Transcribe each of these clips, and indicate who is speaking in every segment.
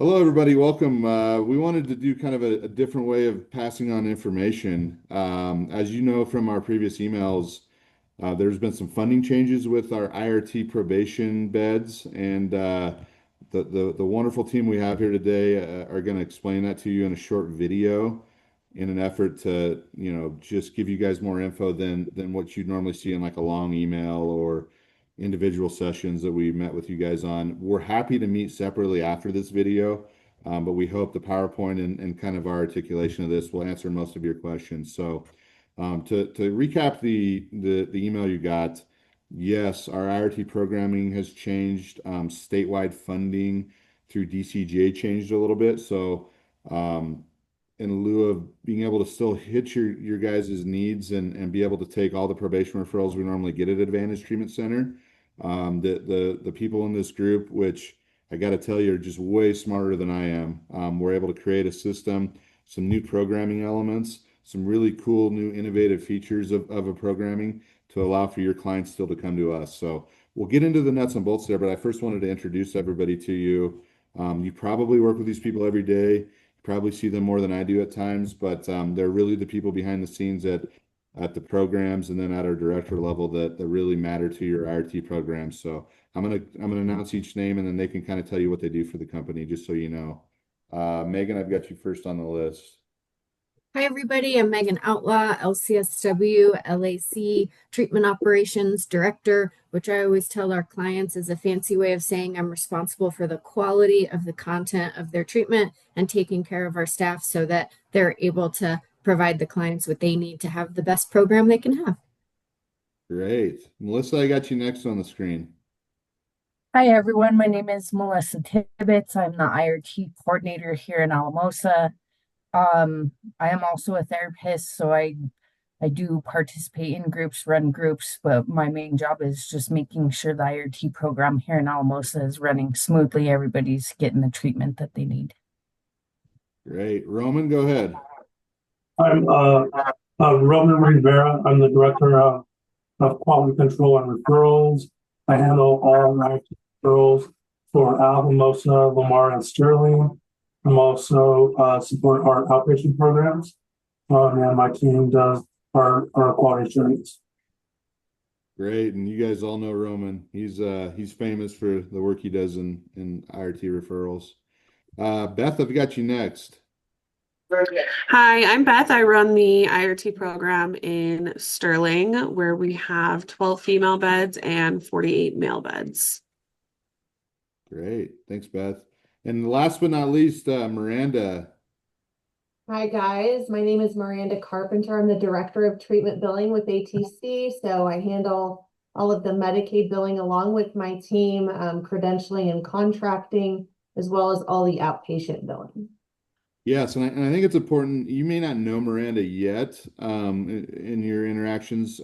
Speaker 1: Hello, everybody. Welcome. We wanted to do kind of a different way of passing on information. As you know from our previous emails, there's been some funding changes with our IRT probation beds, and the wonderful team we have here today are going to explain that to you in a short video in an effort to, just give you guys more info than what you'd normally see in like a long email or individual sessions that we met with you guys on. We're happy to meet separately after this video, but we hope the PowerPoint and kind of our articulation of this will answer most of your questions. So, to recap the email you got, yes, our IRT programming has changed. Statewide funding through DCGA changed a little bit. So, in lieu of being able to still hit your guys' needs and be able to take all the probation referrals we normally get at Advantage Treatment Center, the people in this group, which I got to tell you are just way smarter than I am, we're able to create a system, some new programming elements, some really cool new innovative features of a programming to allow for your clients still to come to us. So we'll get into the nuts and bolts there, but I first wanted to introduce everybody to you. You probably work with these people every day, probably see them more than I do at times, but they're really the people behind the scenes at the programs and then at our director level that really matter to your IRT programs. So I'm gonna announce each name and then they can kind of tell you what they do for the company, just so you know. Megan, I've got you first on the list.
Speaker 2: Hi, everybody. I'm Megan Outlaw, LCSW, LAC Treatment Operations Director, which I always tell our clients is a fancy way of saying I'm responsible for the quality of the content of their treatment and taking care of our staff so that they're able to provide the clients what they need to have the best program they can have.
Speaker 1: Great. Melissa, I got you next on the screen.
Speaker 3: Hi, everyone. My name is Melissa Tibbetts. I'm the IRT coordinator here in Alamosa. I am also a therapist, so I do participate in groups, run groups, but my main job is just making sure the IRT program here in Alamosa is running smoothly. Everybody's getting the treatment that they need.
Speaker 1: Great. Roman, go ahead.
Speaker 4: I'm Roman Rivera. I'm the director of quality control and referrals. I handle all my referrals for Alamosa, Lamar, and Sterling. I'm also support our outpatient programs, and my team does our quality assurance.
Speaker 1: Great. And you guys all know Roman. He's famous for the work he does in IRT referrals. Beth, I've got you next.
Speaker 5: Hi, I'm Beth. I run the IRT program in Sterling, where we have 12 female beds and 48 male beds.
Speaker 1: Great. Thanks, Beth. And last but not least, Miranda.
Speaker 6: Hi guys, my name is Miranda Carpenter. I'm the Director of Treatment Billing with ATC. So I handle all of the Medicaid billing along with my team, credentialing and contracting, as well as all the outpatient billing.
Speaker 1: Yes, and I think it's important. You may not know Miranda yet in your interactions,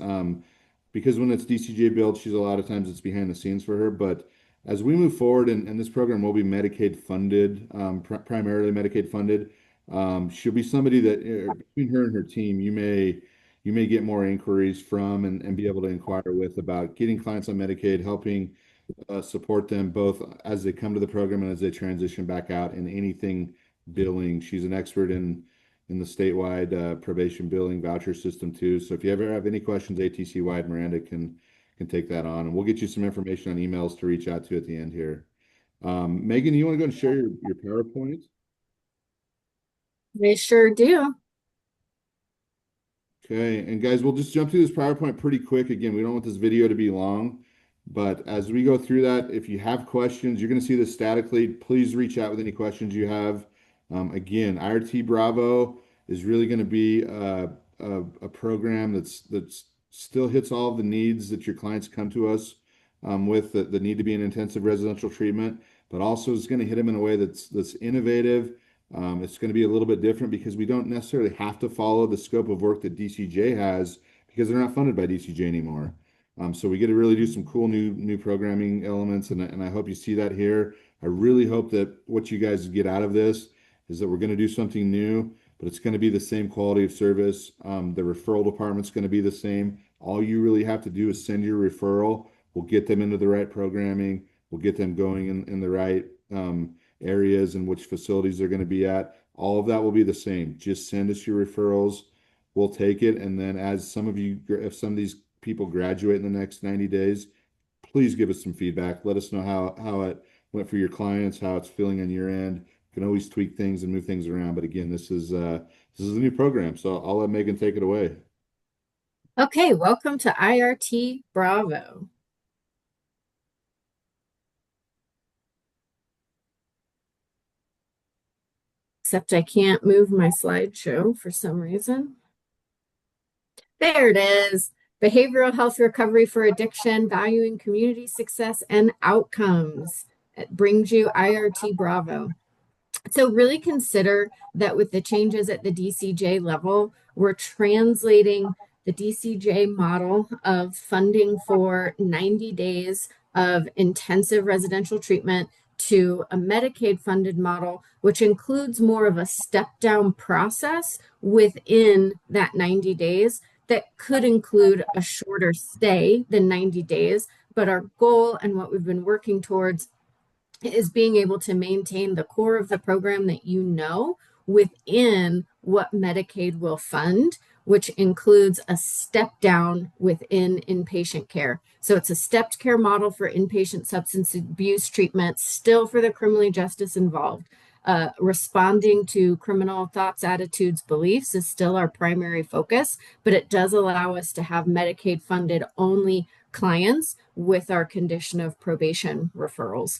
Speaker 1: because when it's DCJ built, she's a lot of times it's behind the scenes for her. But as we move forward, and this program will be Medicaid funded, primarily Medicaid funded, she'll be somebody that between her and her team, you may get more inquiries from and be able to inquire with about getting clients on Medicaid, helping support them both as they come to the program and as they transition back out in anything billing. She's an expert in the statewide probation billing voucher system too. So if you ever have any questions ATC wide, Miranda can take that on, and we'll get you some information on emails to reach out to at the end here. Megan, you want to go and share your PowerPoint?
Speaker 2: They sure do.
Speaker 1: Okay, and guys, we'll just jump through this PowerPoint pretty quick. Again, we don't want this video to be long, but as we go through that, if you have questions, you're going to see this statically. Please reach out with any questions you have. Again, IRT Bravo is really going to be a program that's still hits all of the needs that your clients come to us with the need to be in intensive residential treatment, but also is going to hit them in a way that's innovative. It's going to be a little bit different because we don't necessarily have to follow the scope of work that DCJ has because they're not funded by DCJ anymore. So we get to really do some cool new programming elements, and I hope you see that here. I really hope that what you guys get out of this is that we're going to do something new, but it's going to be the same quality of service. The referral department's going to be the same. All you really have to do is send your referral. We'll get them into the right programming. We'll get them going in the right areas and which facilities they're going to be at. All of that will be the same. Just send us your referrals. We'll take it. And then if some of these people graduate in the next 90 days, please give us some feedback. Let us know how it went for your clients, how it's feeling on your end. You can always tweak things and move things around. But again, this is a new program, so I'll let Megan take it away.
Speaker 2: Okay, welcome to IRT Bravo. Except I can't move my slideshow for some reason. There it is. Behavioral health recovery for addiction, valuing community success and outcomes. It brings you IRT Bravo. So really consider that with the changes at the DCJ level, we're translating the DCJ model of funding for 90 days of intensive residential treatment to a Medicaid funded model, which includes more of a step down process within that 90 days that could include a shorter stay than 90 days. But our goal and what we've been working towards is being able to maintain the core of the program that you know within what Medicaid will fund, which includes a step down within inpatient care. So it's a stepped care model for inpatient substance abuse treatment, still for the criminally justice involved. Responding to criminal thoughts, attitudes, beliefs is still our primary focus, but it does allow us to have Medicaid funded only clients with our condition of probation referrals.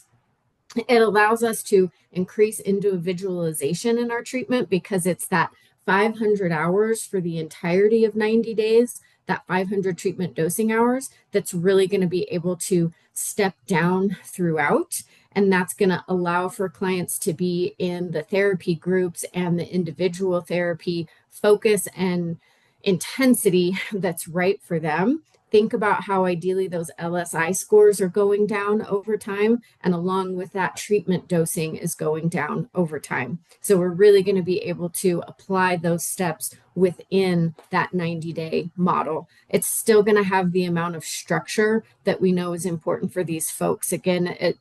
Speaker 2: It allows us to increase individualization in our treatment because it's that 500 hours for the entirety of 90 days, that 500 treatment dosing hours that's really going to be able to step down throughout. And that's going to allow for clients to be in the therapy groups and the individual therapy focus and intensity that's right for them. Think about how ideally those LSI scores are going down over time, and along with that, treatment dosing is going down over time. So we're really going to be able to apply those steps within that 90-day model. It's still going to have the amount of structure that we know is important for these folks. Again, it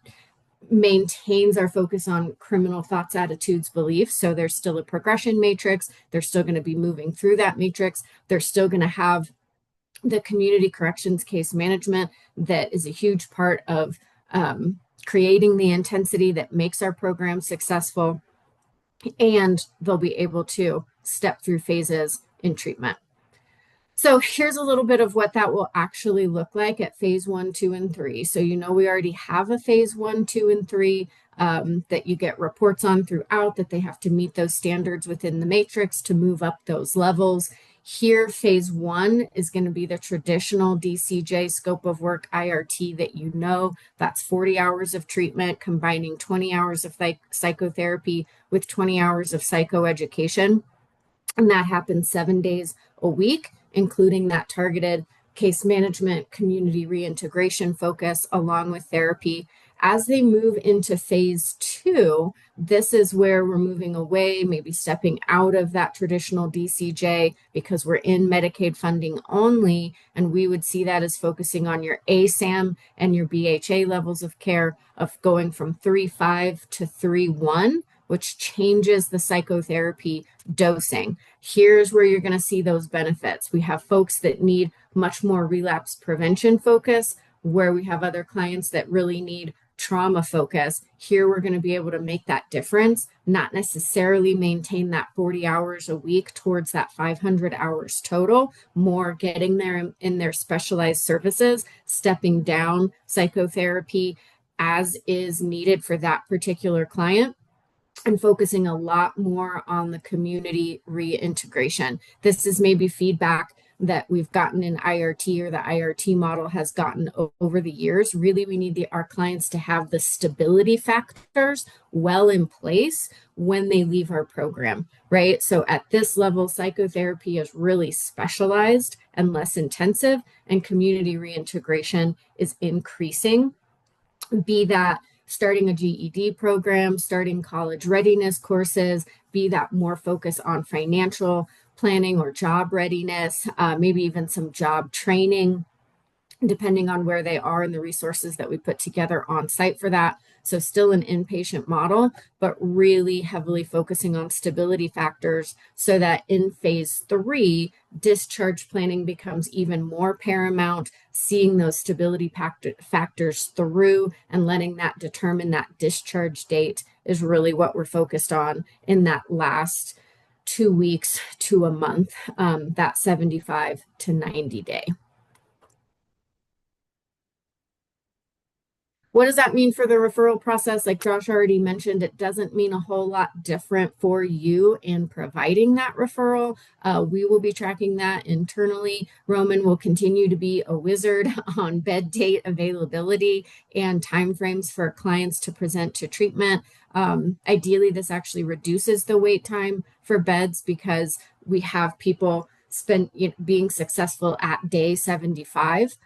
Speaker 2: maintains our focus on criminal thoughts, attitudes, beliefs. So there's still a progression matrix. They're still going to be moving through that matrix. They're still going to have the community corrections case management that is a huge part of creating the intensity that makes our program successful, and they'll be able to step through phases in treatment. So here's a little bit of what that will actually look like at phase 1, 2, and 3. So we already have a phase 1, 2, and 3 that you get reports on throughout, that they have to meet those standards within the matrix to move up those levels. Here, phase 1 is going to be the traditional DCJ scope of work IRT that you know. That's 40 hours of treatment, combining 20 hours of psychotherapy with 20 hours of psychoeducation. And that happens 7 days a week, including that targeted case management, community reintegration focus, along with therapy. As they move into phase 2, this is where we're moving away, maybe stepping out of that traditional DCJ because we're in Medicaid funding only. And we would see that as focusing on your ASAM and your BHA levels of care, of going from 3.5 to 3.1, which changes the psychotherapy dosing. Here's where you're going to see those benefits. We have folks that need much more relapse prevention focus, where we have other clients that really need trauma focus. Here we're going to be able to make that difference, not necessarily maintain that 40 hours a week towards that 500 hours total, more getting there in their specialized services, stepping down psychotherapy as is needed for that particular client, and focusing a lot more on the community reintegration. This is maybe feedback that we've gotten in IRT, or the IRT model has gotten over the years. Really, we need our clients to have the stability factors well in place when they leave our program, right? So at this level, psychotherapy is really specialized and less intensive, and community reintegration is increasing. Be that starting a GED program, starting college readiness courses, be that more focus on financial planning or job readiness, maybe even some job training. depending on where they are and the resources that we put together on site for that. So still an inpatient model, but really heavily focusing on stability factors so that in phase 3, discharge planning becomes even more paramount, seeing those stability factors through and letting that determine that discharge date is really what we're focused on in that last 2 weeks to a month, that 75 to 90 day. What does that mean for the referral process? Like Josh already mentioned, it doesn't mean a whole lot different for you in providing that referral. We will be tracking that internally. Roman will continue to be a wizard on bed date availability and timeframes for clients to present to treatment. Ideally, this actually reduces the wait time for beds because we have people being successful at day 75.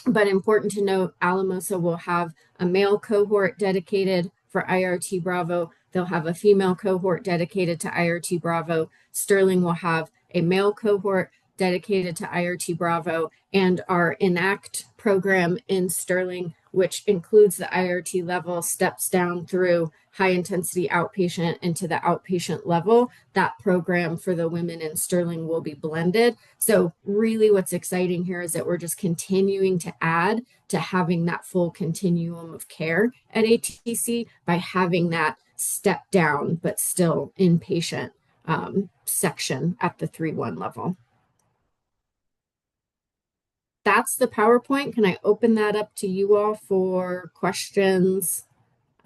Speaker 2: But important to note, Alamosa will have a male cohort dedicated for IRT Bravo. They'll have a female cohort dedicated to IRT Bravo. Sterling will have a male cohort dedicated to IRT Bravo, and our Enact program in Sterling, which includes the IRT level, steps down through high intensity outpatient into the outpatient level. That program for the women in Sterling will be blended. So really what's exciting here is that we're just continuing to add to having that full continuum of care at ATC by having that step down, but still inpatient section at the 3-1 level. That's the PowerPoint. Can I open that up to you all for questions,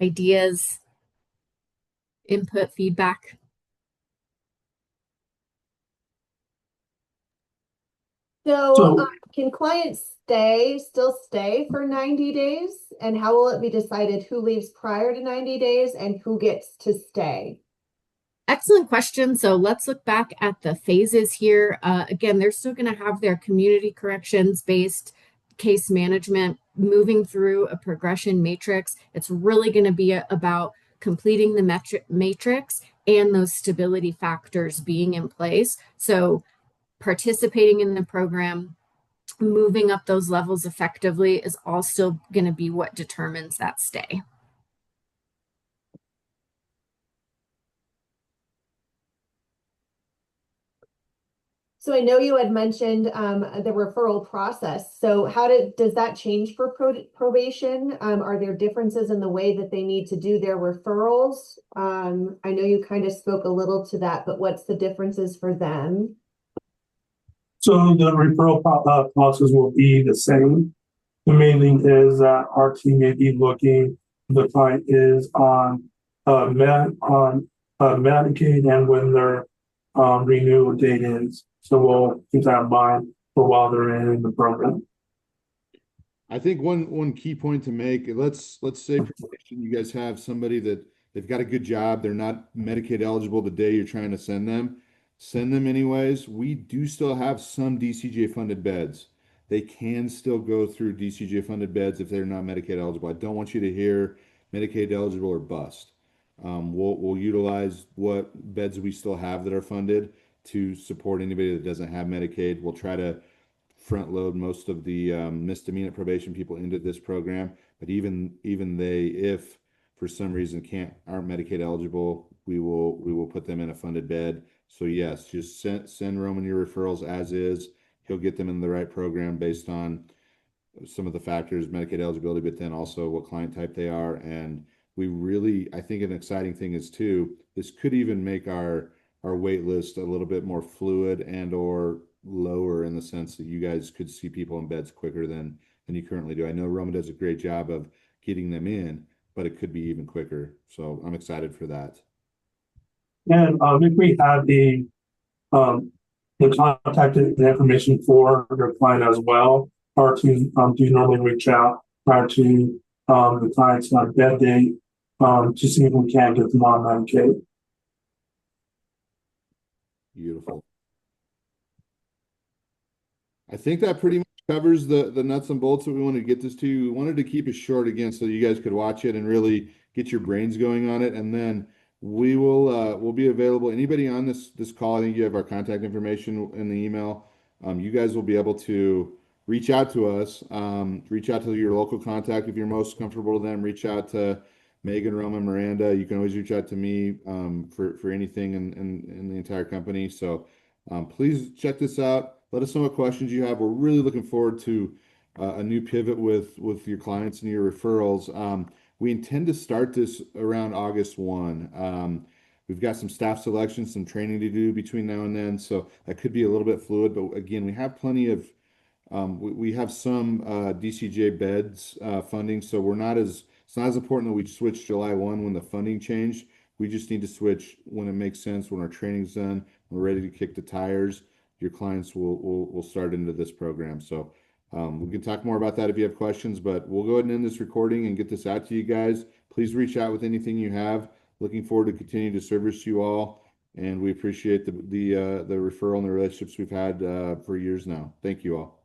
Speaker 2: ideas, input, feedback?
Speaker 6: So can clients still stay for 90 days? And how will it be decided who leaves prior to 90 days and who gets to stay?
Speaker 2: Excellent question. So let's look back at the phases here. Again, they're still going to have their community corrections based case management moving through a progression matrix. It's really going to be about completing the matrix and those stability factors being in place. So participating in the program, moving up those levels effectively is all still going to be what determines that stay.
Speaker 6: So I know you had mentioned the referral process. So how does that change for probation? Are there differences in the way that they need to do their referrals? I know you kind of spoke a little to that, but what's the differences for them?
Speaker 4: So the referral process will be the same. The main thing is that our team may be looking, the client is on Medicaid and when their renewal date is. So we'll keep that in mind for while they're in the program.
Speaker 1: I think one key point to make, let's say probation, you guys have somebody that they've got a good job, they're not Medicaid eligible the day you're trying to send them anyways. We do still have some DCJ funded beds. They can still go through DCJ funded beds if they're not Medicaid eligible. I don't want you to hear Medicaid eligible or bust. We'll utilize what beds we still have that are funded to support anybody that doesn't have Medicaid. We'll try to front load most of the misdemeanor probation people into this program, but even they, if for some reason aren't Medicaid eligible, we will put them in a funded bed. So yes, just send Roman your referrals as is. He'll get them in the right program based on some of the factors, Medicaid eligibility, but then also what client type they are. And I think an exciting thing is too, this could even make our wait list a little bit more fluid and or lower in the sense that you guys could see people in beds quicker than you currently do. I know Roman does a great job of getting them in, but it could be even quicker. So I'm excited for that.
Speaker 4: And if we have the contact information for your client as well, our team do normally reach out prior to the client's bed date to see if we can get them on Medicaid.
Speaker 1: Beautiful. I think that pretty much covers the nuts and bolts that we wanted to get this to. We wanted to keep it short again so you guys could watch it and really get your brains going on it. And then we'll be available. Anybody on this call, I think you have our contact information in the email. You guys will be able to reach out to us. Reach out to your local contact if you're most comfortable with them. Reach out to Megan, Roma, Miranda. You can always reach out to me for anything in the entire company. So please check this out. Let us know what questions you have. We're really looking forward to a new pivot with your clients and your referrals. We intend to start this around August 1. We've got some staff selection, some training to do between now and then, so that could be a little bit fluid. But again, we have plenty of we have some DCJ beds funding, so it's not as important that we switch July 1 when the funding changed. We just need to switch when it makes sense, when our training's done, we're ready to kick the tires. Your clients will start into this program. So we can talk more about that if you have questions, but we'll go ahead and end this recording and get this out to you guys. Please reach out with anything you have. Looking forward to continuing to service you all, and we appreciate the referral and the relationships we've had for years now. Thank you all.